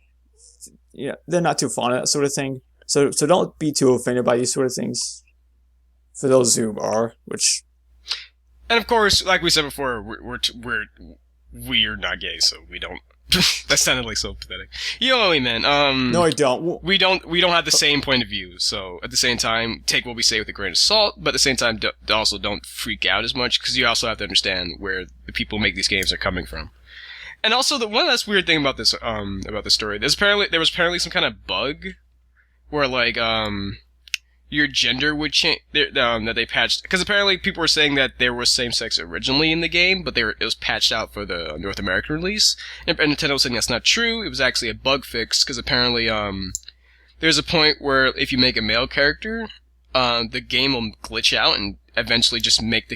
they're not too fond of that sort of thing. So don't be too offended by these sort of things. For those who are, which. And of course, like we said before, we're not gay, so we don't. That sounded like so pathetic. You know what we meant. No, I don't. We don't have the same point of view. So at the same time, take what we say with a grain of salt. But at the same time, also don't freak out as much because you also have to understand where the people who make these games are coming from. And also, the one last weird thing about this story, there was apparently some kind of bug where your gender would change that they patched, because apparently people were saying that there was same sex originally in the game, but it was patched out for the North American release, and Nintendo was saying that's not true. It was actually a bug fix because apparently there's a point where if you make a male character, the game will glitch out and eventually just make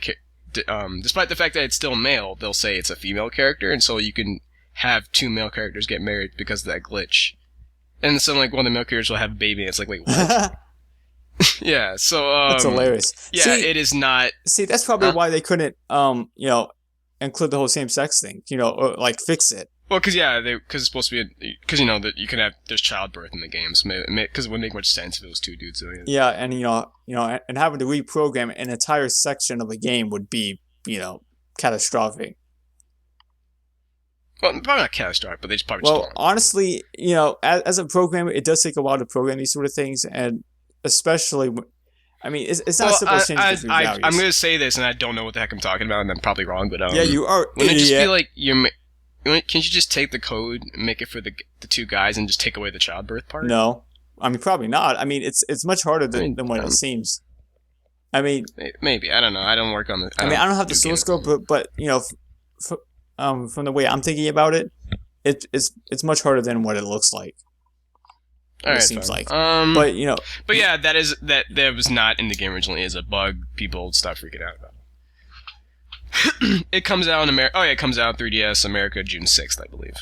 despite the fact that it's still male, they'll say it's a female character, and so you can have two male characters get married because of that glitch. And so one of the male characters will have a baby, and it's like, wait, what? Yeah, so that's hilarious. Yeah, it is not. See, that's probably why they couldn't, include the whole same-sex thing, or fix it. Well, because it's supposed to be because that you can have there's childbirth in the games, because it wouldn't make much sense if it was two dudes doing it. Yeah, and and having to reprogram an entire section of a game would be, catastrophic. Well, probably not catastrophic, but they just probably. Well, honestly, as a programmer, it does take a while to program these sort of things, and especially, it's not simple as changing different values. I'm going to say this, and I don't know what the heck I'm talking about, and I'm probably wrong, but yeah, you are. Wouldn't it just be like can't you just take the code and make it for the two guys and just take away the childbirth part? No, probably not. It's much harder than what it seems. Maybe I don't know. I don't work on the. I don't have the source code, but from the way I'm thinking about it, it's much harder than what it looks like. It seems like. But yeah, that was not in the game originally as a bug. People stop freaking out about it. It comes out in America. Oh yeah, it comes out 3DS America June 6th, I believe.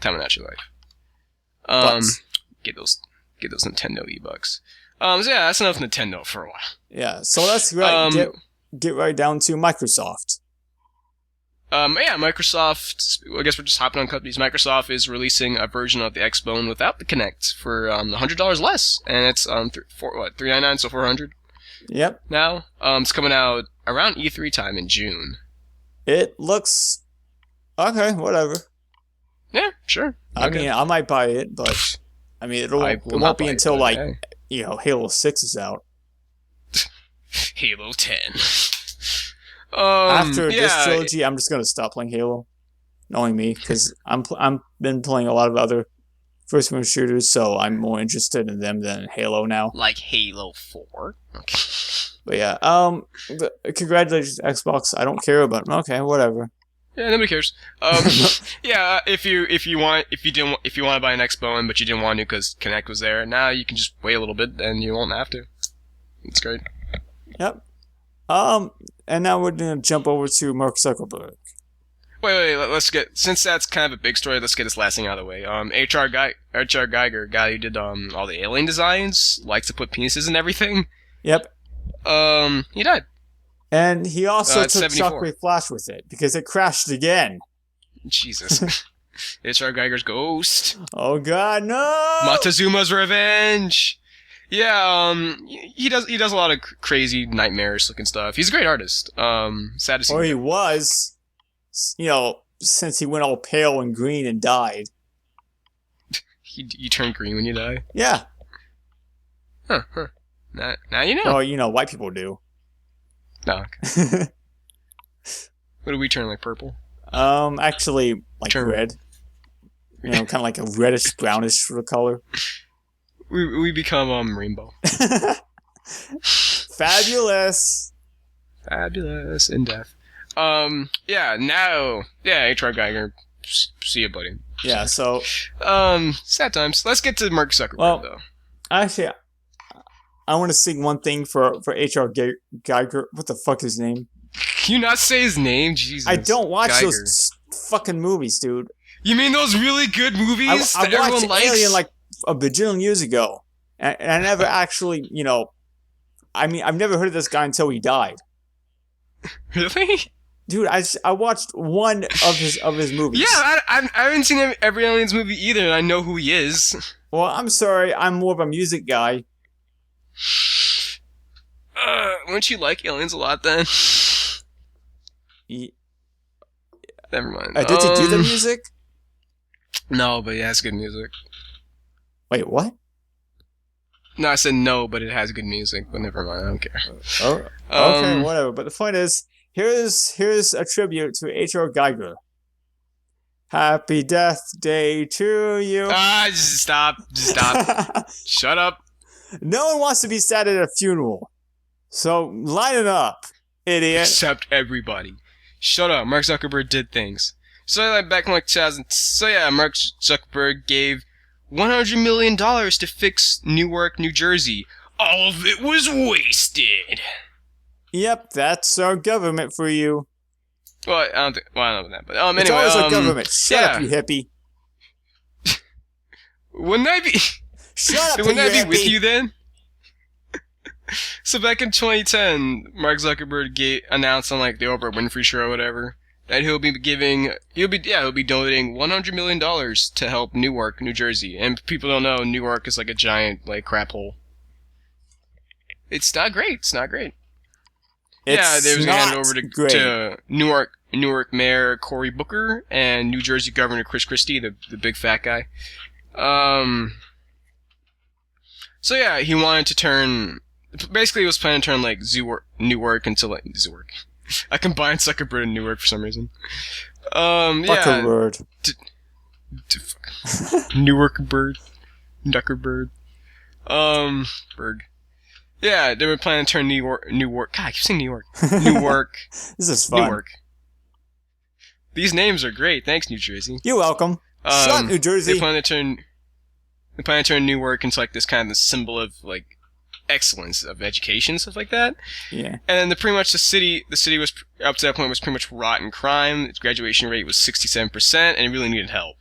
Time of Natural Life. Get those Nintendo E-Bucks. So yeah, that's enough Nintendo for a while. Yeah, so let's get right down to Microsoft. Microsoft, I guess we're just hopping on companies. Microsoft is releasing a version of the Xbone without the Kinect for $100 less, and it's $399, so $400. Yep. Now, it's coming out around E3 time in June. It looks okay, whatever. Yeah, sure. Okay. I might buy it, but it won't be until Halo 6 is out. Halo 10. After this trilogy, I'm just gonna stop playing Halo, knowing me, because I'm been playing a lot of other first-person shooters, so I'm more interested in them than Halo now. Like Halo 4. Okay. But yeah, congratulations, Xbox. I don't care, but okay, whatever. Yeah, nobody cares. Yeah, if you want to buy an Xbox, but you didn't want to because Kinect was there, now you can just wait a little bit and you won't have to. It's great. Yep. And now we're gonna jump over to Mark Zuckerberg. Wait, let's get, since that's kind of a big story, let's get this last thing out of the way. H.R. Geiger, guy who did all the alien designs, likes to put penises in everything. Yep. He died. And he also At took 74. Shockwave Flash with it because it crashed again. Jesus. H.R. Geiger's ghost. Oh God, no! Montezuma's revenge. Yeah, he does a lot of crazy, nightmarish looking stuff. He's a great artist. Sad to see. Or he was, since he went all pale and green and died. You turn green when you die. Yeah. Huh. Now you know. Well, white people do. No. Okay. What do we turn, like purple? Actually, like Turn red. Kind of like a reddish, brownish sort of color. We become rainbow. Fabulous. Fabulous in death. H.R. Geiger. See you, buddy. Yeah, so... sad times. Let's get to Mark Zuckerberg, Well, though. Actually, I want to sing one thing for H.R. Geiger. What the fuck is his name? Can you not say his name? Jesus. I don't watch Geiger. those fucking movies, dude. You mean those really good movies I that everyone watched likes? Alien like a bajillion years ago. And I never actually, I've never heard of this guy until he died. Really? Dude, I watched one of his movies. Yeah, I haven't seen every Aliens movie either, and I know who he is. Well, I'm sorry, I'm more of a music guy. Wouldn't you like Aliens a lot then? Ye- Never mind. Did he do the music? No, but it has good music. Wait, what? No, I said no, but it has good music. But never mind, I don't care. Oh, okay, whatever. But the point is, here's a tribute to H.R. Geiger. Happy Death Day to you. Just stop. Shut up. No one wants to be sad at a funeral. So line it up, idiot. Except everybody. Shut up. Mark Zuckerberg did things. So back in 2000. So yeah, Mark Zuckerberg gave $100 million to fix Newark, New Jersey. All of it was wasted. Yep, that's our government for you. Well, I don't know about that, but It's anyway, always our government. Shut up, you hippie. Wouldn't I be? Shut up, Wouldn't you I be hippie. with you then? So back in 2010, Mark Zuckerberg announced on the Oprah Winfrey Show or whatever that he'll be donating $100 million to help Newark, New Jersey. And people don't know, Newark is like a giant crap hole. It's not great. It's not great. They was gonna hand it over to Newark Mayor Cory Booker and New Jersey Governor Chris Christie, the big fat guy. So yeah, he wanted to turn. Basically, he was planning to turn Newark into Newark. I combined Zuckerberg and Newark for some reason. Zuckerberg. Newark bird, Duckerbird, Berg. Yeah, they were planning to turn Newark. God, I keep saying New York. Newark. This is fun. Newark. These names are great. Thanks, New Jersey. You're welcome. Shut up, New Jersey. They plan to turn Newark into this kind of symbol of excellence of education, stuff like that. Yeah. And then the city was up to that point was pretty much rotten crime. Its graduation rate was 67%, and it really needed help.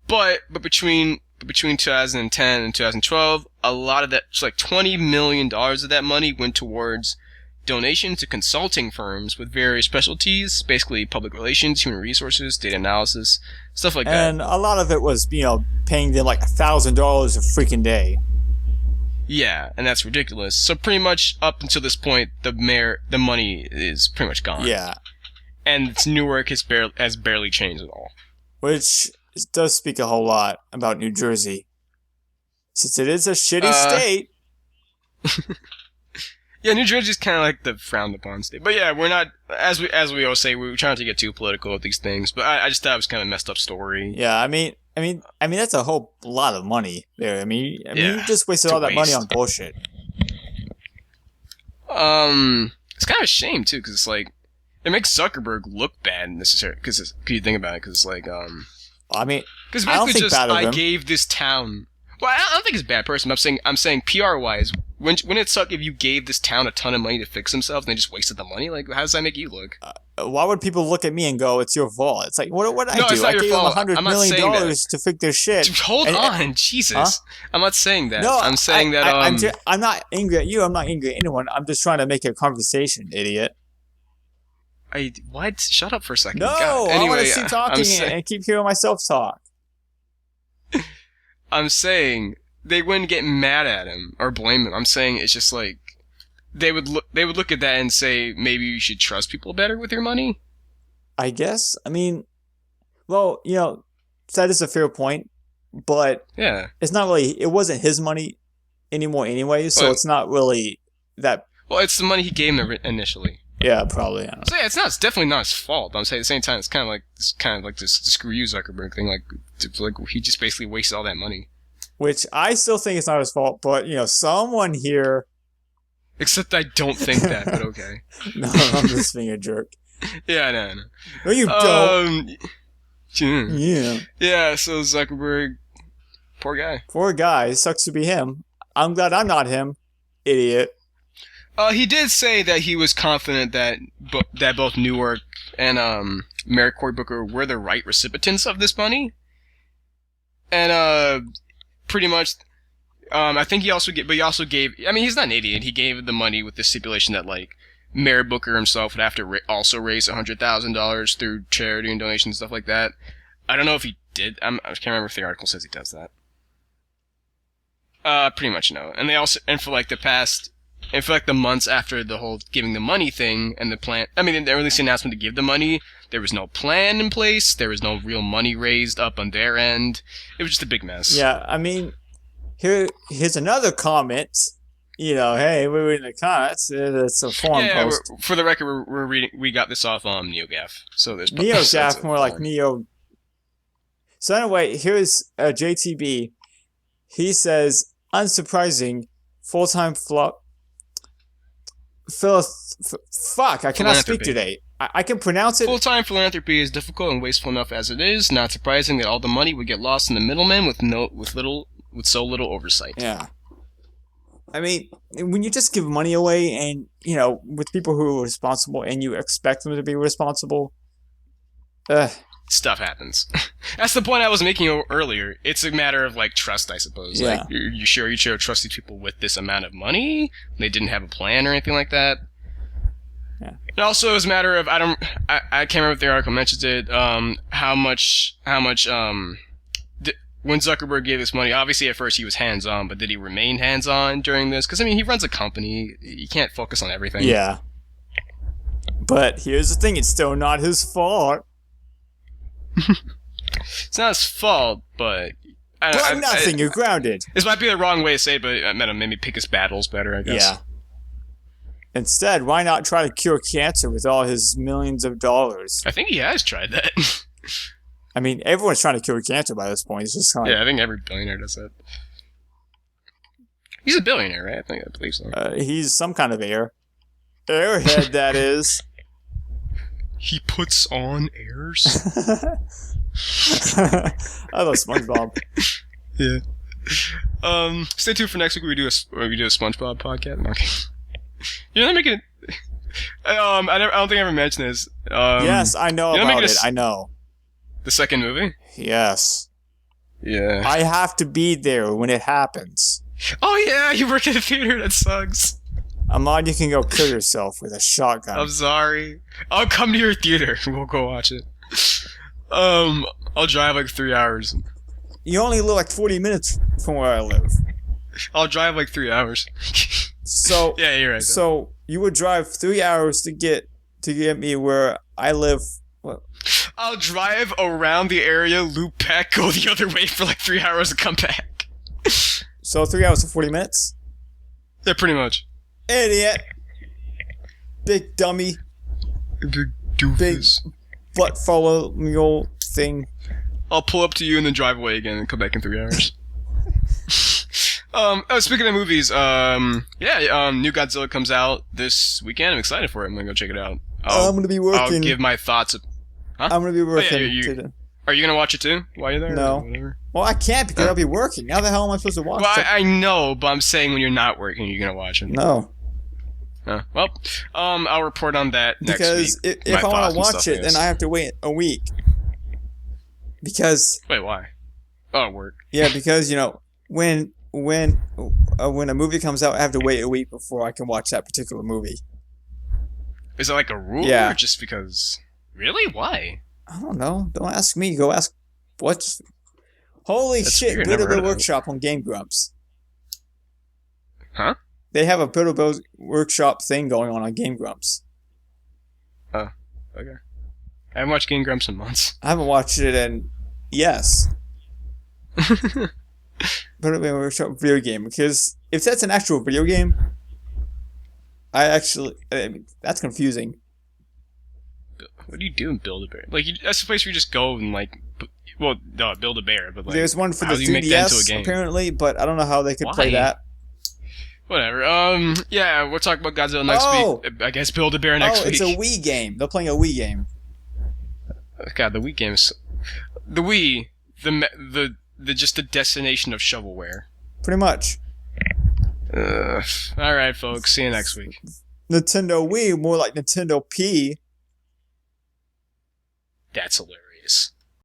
But between 2010 and 2012, a lot of that, $20 million of that money went towards donations to consulting firms with various specialties, basically public relations, human resources, data analysis, stuff like that. And a lot of it was, paying them $1,000 a freaking day. Yeah, and that's ridiculous. So pretty much up until this point, the money is pretty much gone. Yeah. And Newark has barely changed at all. Which does speak a whole lot about New Jersey. Since it is a shitty state. Yeah, New Jersey's kind of like the frowned upon state. But yeah, we're not, as we always say, we're trying to get too political with these things. But I just thought it was kind of a messed up story. Yeah, I mean that's a whole lot of money there. I mean, Yeah, you just wasted to all that money waste. on bullshit. It's kind of a shame too, because it's like it makes Zuckerberg look bad necessarily. Because you think about it, because like I mean, because I don't basically think just bad of I him. gave this town. Well, I don't think he's a bad person. I'm saying PR wise, wouldn't it suck if you gave this town a ton of money to fix themselves and they just wasted the money? Like, how does that make you look? Why would people look at me and go, "It's your fault"? It's like, what did I No, do? it's not I your gave them fault. $100 I'm not million saying that. to fix their shit. Hold And- on, Jesus. Huh? I'm not saying that. No, I'm saying that. I'm not angry at you. I'm not angry at anyone. I'm just trying to make a conversation, idiot. What? Shut up for a second. No, God. I Anyway, want to keep talking I'm and keep hearing myself talk. I'm saying they wouldn't get mad at him or blame him. I'm saying it's just like they would look at that and say maybe you should trust people better with your money. I guess. I mean, well, that is a fair point, but Yeah. it's not really. It wasn't his money anymore, anyway. So Well- it's not really that. Well, it's the money he gave him initially. Yeah, probably. I don't know. So yeah, it's definitely not his fault. But I'm saying at the same time, it's kind of like this screw you Zuckerberg thing. Like he just basically wasted all that money. Which I still think it's not his fault, but someone here. Except I don't think that, but okay. No, I'm just being a jerk. Yeah, I know. No, you don't. Yeah. Yeah, So Zuckerberg, poor guy. poor guy. It sucks to be him. I'm glad I'm not him, idiot. He did say that he was confident that both Newark and Merrick Cory Booker were the right recipients of this money, and pretty much, I think he also gave. I mean, he's not an idiot. He gave the money with the stipulation that like Merrick Booker himself would have to also raise $100,000 through charity and donations and stuff like that. I don't know if he did. I can't remember if the article says he does that. Pretty much no. And they also for the months after the whole giving the money thing and the plan, I mean, they released the announcement to give the money. There was no plan in place. There was no real money raised up on their end. It was just a big mess. Yeah, I mean, here's another comment. Hey, we're reading the comments. It's a forum Yeah, post. for the record, we're reading. We got this off NeoGaf. So there's NeoGaf, more like Neo. So anyway, here's JTB. He says, unsurprising, full-time flop. Fuck, I cannot speak Philanthropy. today. I can pronounce it. Full-time philanthropy is difficult and wasteful enough as it is. Not surprising that all the money would get lost in the middlemen with so little oversight. Yeah. I mean, when you just give money away and, with people who are responsible and you expect them to be responsible, Stuff happens. That's the point I was making earlier. It's a matter of like trust, I suppose. Yeah. Like, you sure trust these people with this amount of money? They didn't have a plan or anything like that. Yeah. And also, it was a matter of I can't remember if the article mentions it. How much when Zuckerberg gave this money, obviously at first he was hands-on, but did he remain hands-on during this? Because, I mean, he runs a company. You can't focus on everything. yeah. But here's the thing, it's still not his fault. It's not his fault, but... But nothing, you're grounded. This might be the wrong way to say it, but it meant maybe pick his battles better, I guess. Yeah. Instead, why not try to cure cancer with all his millions of dollars? I think he has tried that. I mean, everyone's trying to cure cancer by this point. It's just kind of Yeah, I think every billionaire does that. He's a billionaire, right? I believe so. he's some kind of airhead, that is. He puts on airs? I love SpongeBob. Yeah. Stay tuned for next week. We do a SpongeBob podcast. Okay. You're not making it. I don't think I ever mentioned this. Yes, I know you're not about making it. I know. The second movie. Yes. Yeah. I have to be there when it happens. Oh yeah, you work at a theater. That sucks. Ahmad, you can go kill yourself with a shotgun. I'm sorry. I'll come to your theater. We'll go watch it. I'll drive like 3 hours. You only live like 40 minutes from where I live. I'll drive like 3 hours. So Yeah, you're right. So you would drive 3 hours to get me where I live. What? I'll drive around the area, loop back, go the other way for like 3 hours and come back. So 3 hours and 40 minutes? Yeah, pretty much. Idiot. Big dummy. Big doofus. Butt follow mule thing. I'll pull up to you and then drive away again and come back in 3 hours. Speaking of movies, new Godzilla comes out this weekend. I'm excited for it. I'm gonna go check it out. I'm gonna be working. I'll give my thoughts. Huh? I'm gonna be working. Are you gonna watch it too while you're there? No. Well, I can't because I'll be working. How the hell am I supposed to watch it? I know, but I'm saying when you're not working, you're gonna watch it. No. I'll report on that next week. Because if I want to watch it, then I have to wait a week. Because wait, why? Oh, work. Yeah, because when a movie comes out, I have to wait a week before I can watch that particular movie. Is it like a rule? Yeah. Or just because? Really? Why? I don't know. Don't ask me. Go ask. What's? Holy That's shit! weird. Go to Never the heard of it. workshop on Game Grumps. Huh? They have a Build-A-Bear workshop thing going on Game Grumps. Oh, okay. I haven't watched Game Grumps in months. I haven't watched it in yes. Build-A-Bear workshop video game, because if that's an actual video game, I mean, that's confusing. What do you do in Build-A-Bear? Like, that's the place where you just go and Build-A-Bear, but like, There's one for how the do you make that into a 3DS game? apparently, but I don't know how they could play Why? that. Whatever. Yeah, we'll talk about Godzilla next week. I guess Build-A-Bear next week. It's a Wii game. They're playing a Wii game. God, the Wii game is the Wii, the just the destination of shovelware. Pretty much. All right, folks. See you next week. Nintendo Wii, more like Nintendo P. That's hilarious.